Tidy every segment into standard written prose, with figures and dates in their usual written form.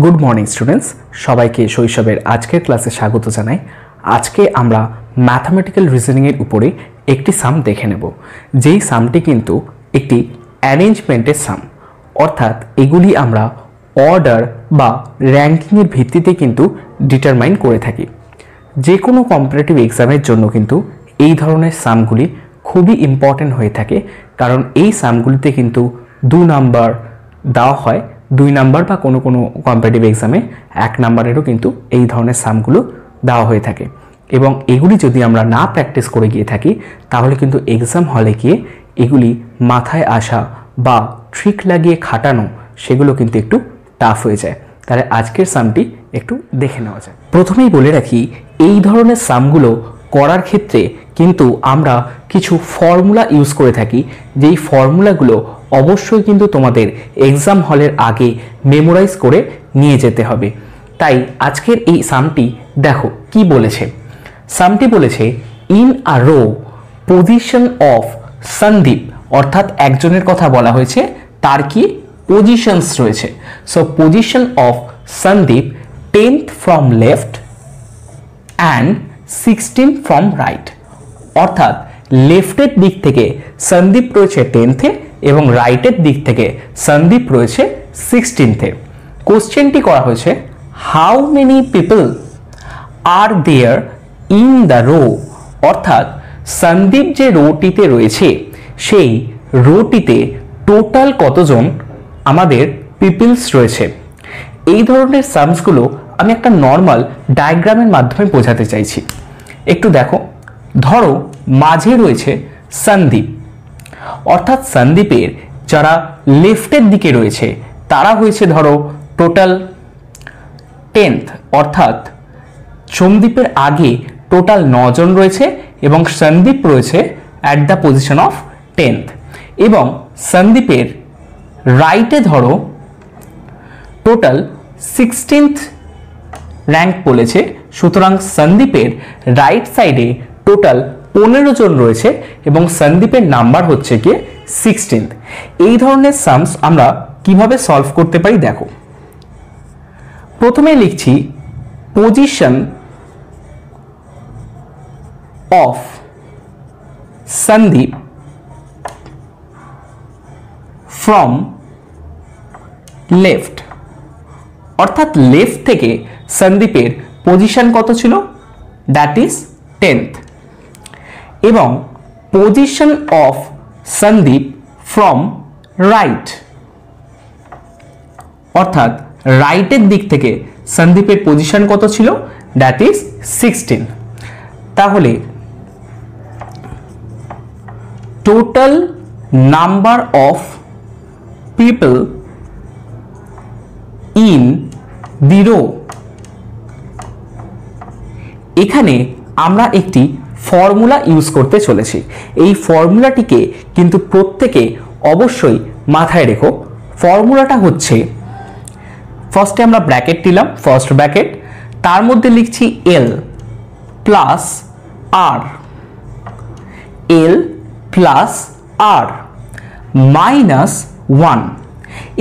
Good morning students, সবাইকে শৈশবের আজকের ক্লাসে স্বাগত জানাই। আজকে আমরা ম্যাথমেটিক্যাল রিজনিংয়ের উপরে একটি সাম দেখে নেব, যেই সামটি কিন্তু একটি অ্যারেঞ্জমেন্টের সাম, অর্থাৎ এগুলি আমরা অর্ডার বা র্যাঙ্কিংয়ের ভিত্তিতে কিন্তু ডিটারমাইন করে থাকি। যে কোনো কম্পিটিটিভ এক্সামের জন্য কিন্তু এই ধরনের সামগুলি খুবই ইম্পর্টেন্ট হয়ে থাকে, কারণ এই সামগুলিতে কিন্তু 2 নাম্বার দেওয়া হয়, 2 নাম্বার বা কোনো কোনো কম্পিটিটিভ এক্সামে 1 নাম্বারেরও কিন্তু এই ধরনের সামগুলো দেওয়া হয়ে থাকে। এবং এগুলি যদি আমরা না প্র্যাকটিস করে গিয়ে থাকি তাহলে কিন্তু এক্সাম হলে গিয়ে এগুলি মাথায় আসা বা ট্রিক লাগিয়ে খাটানো সেগুলো কিন্তু একটু টাফ হয়ে যায়। তাহলে আজকের সামটি একটু দেখে নেওয়া যায়। প্রথমেই বলে রাখি, এই ধরনের সামগুলো করার ক্ষেত্রে কিন্তু আমরা কিছু ফর্মুলা ইউজ করে থাকি, যেই ফর্মুলাগুলো অবশ্যই কিন্তু তোমাদের এক্সাম হলের আগে মেমোরাইজ করে নিয়ে যেতে হবে। তাই আজকের এই সামটি দেখো কি বলেছে। সামটি বলেছে in a row position of Sandeep, অর্থাৎ একজনের কথা বলা হয়েছে, তার কি পজিশনস রয়েছে। So position of Sandeep 10th from left and 16 from right, অর্থাৎ লেফটের দিক থেকে সন্দীপ রয়েছে 10th-এ এবং রাইটের দিক থেকে সন্দীপ রয়েছে 16th-এ। কোশ্চেনটি করা হয়েছে how many people are there in the row, অর্থাৎ সন্দীপ যে রোটিতে রয়েছে সেই রোটিতে টোটাল কতজন আমাদের পিপলস রয়েছে। এই ধরনের সামসগুলো আমি একটা নর্মাল ডায়াগ্রামের মাধ্যমে বোঝাতে চাইছি। একটু দেখো, ধরো মাঝে রয়েছে সন্দীপ, অর্থাৎ সন্দীপের যারা লেফটের দিকে রয়েছে তারা হয়েছে ধরো টোটাল 10th, অর্থাৎ সন্দীপের আগে টোটাল 9 জন রয়েছে এবং সন্দীপ রয়েছে at the position of 10th। এবং সন্দীপের রাইটে ধরো টোটাল 16th র্যাঙ্ক বলেছে, সুতরাং সন্দীপের রাইট সাইডে টোটাল 15 জন রয়েছে এবং সন্দীপের নাম্বার হচ্ছে গিয়ে 16th। এই ধরনের সামস আমরা কিভাবে সলভ করতে পারি দেখো। প্রথমে লিখছি position of Sandeep from left, অর্থাৎ লেফট থেকে সন্দীপের পজিশন কত ছিল, দ্যাট ইজ 10th। এবং position of Sandeep from right, অর্থাৎ রাইটের দিক থেকে সন্দীপের পজিশন কত ছিল, দ্যাট ইজ 16। তাহলে total number of people in the row, এখানে আমরা একটি ফর্মুলা ইউজ করতে চলেছি। এই ফর্মুলাটিকে কিন্তু প্রত্যেকে অবশ্যই মাথায় রেখো। ফর্মুলাটা হচ্ছে, ফার্স্টে আমরা ব্র্যাকেট নিলাম, ফার্স্ট ব্র্যাকেট, তার মধ্যে লিখছি এল প্লাস আর, এল প্লাস আর মাইনাস 1।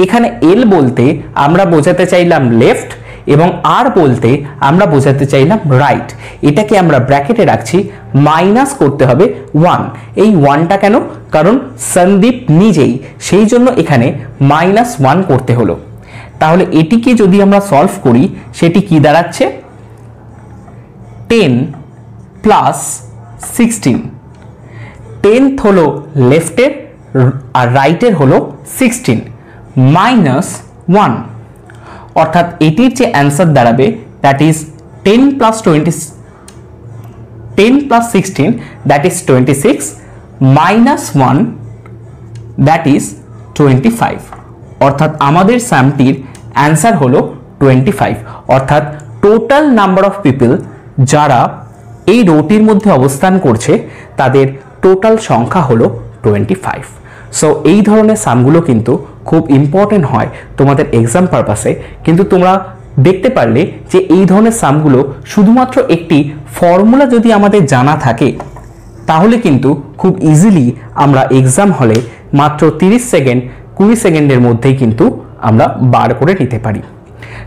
এখানে এল বলতে আমরা বোঝাতে চাইলাম লেফট এবং আর বলতে আমরা বোঝাতে চাইলাম রাইট। এটাকে আমরা ব্র্যাকেটে রাখছি, মাইনাস করতে হবে 1। এই 1টা কেন, কারণ সন্দীপ নিজেই, সেই জন্য এখানে -1 করতে হলো। তাহলে এটিকে যদি আমরা সলভ করি সেটি কি দাঁড়াচ্ছে, 10 প্লাস 16। 10th হলো লেফটের আর রাইটের হলো 16 মাইনাস 1, অর্থাৎ এটির যে অ্যান্সার দাঁড়াবে that is 10 plus 16 that is 26 minus 1 that is 25, অর্থাৎ আমাদের সামটির অ্যান্সার হলো 25। অর্থাৎ টোটাল নাম্বার অফ পিপল যারা এই রোটির মধ্যে অবস্থান করছে তাদের টোটাল সংখ্যা হলো 25। সো এই ধরনের সামগুলো কিন্তু খুব ইম্পর্টেন্ট হয় তোমাদের এক্সাম পারপাসে। কিন্তু তোমরা দেখতে পারলে যে এই ধরনের সামগুলো শুধুমাত্র একটি ফর্মুলা যদি আমাদের জানা থাকে তাহলে কিন্তু খুব ইজিলি আমরা এক্সাম হলে মাত্র 30 সেকেন্ড 20 সেকেন্ডের মধ্যেই কিন্তু আমরা বার করে নিতে পারি।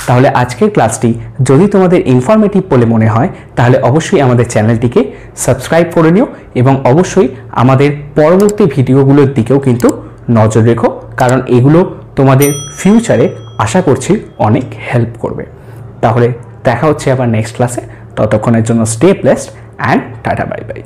তাহলে আজকের ক্লাসটি যদি তোমাদের ইনফরমেটিভ বলে মনে হয় তাহলে অবশ্যই আমাদের চ্যানেলটিকে সাবস্ক্রাইব করে নিও এবং অবশ্যই আমাদের পরবর্তী ভিডিওগুলোর দিকেও কিন্তু নজর রেখো, কারণ এগুলো তোমাদের ফিউচারে আশা করছি অনেক হেল্প করবে। তাহলে দেখা হচ্ছে আবার নেক্সট ক্লাসে, ততক্ষণের জন্য stay blessed and tata bye bye.